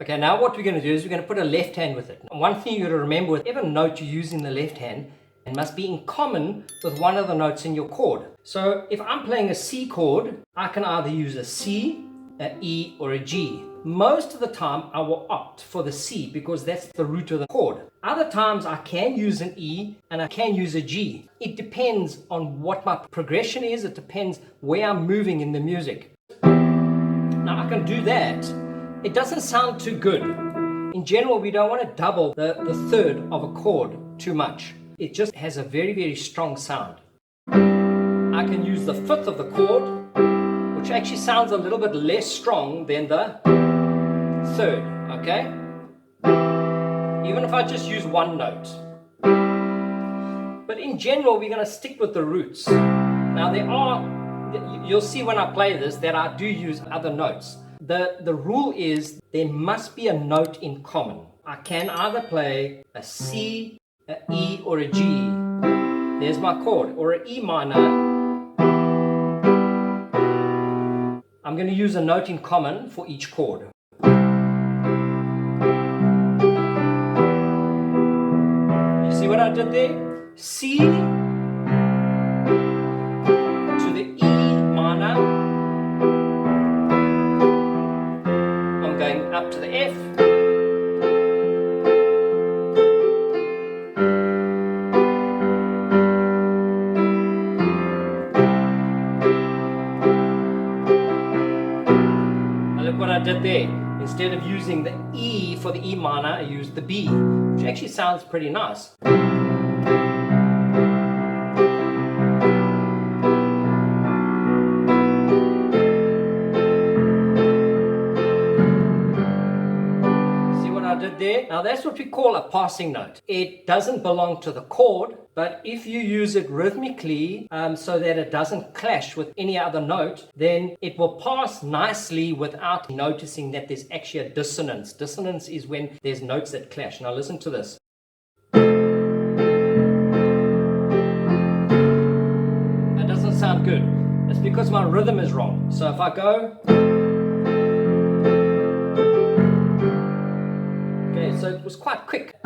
Okay, now what we're going to do is we're going to put a left hand with it. One thing you got to remember with every note you use in the left hand, it must be in common with one of the notes in your chord. So if I'm playing a C chord, I can either use a C, an E, or a G. Most of the time I will opt for the C because that's the root of the chord. Other times I can use an E and I can use a G. It depends on what my progression is. It depends where I'm moving in the music. Now I can do that. It doesn't sound too good. In general, we don't want to double the third of a chord too much. It just has a very, very strong sound. I can use the fifth of the chord, which actually sounds a little bit less strong than the third, okay? Even if I just use one note. But in general, we're going to stick with the roots. Now you'll see when I play this that I do use other notes. The rule is there must be a note in common. I can either play a C, an E, or a G. There's my chord, or an E minor. I'm going to use a note in common for each chord. You see what I did there? C to the E minor. I'm going up to the F. Look what I did there. Instead of using the E for the E minor, I used the B, which actually sounds pretty nice. See what I did there? Now that's what we call a passing note. It doesn't belong to the chord, but if you use it rhythmically so that it doesn't clash with any other note, then it will pass nicely without noticing that there's actually a dissonance. Dissonance is when there's notes that clash. Now listen to this. That doesn't sound good. It's because my rhythm is wrong. So if I go... Okay, so it was quite quick.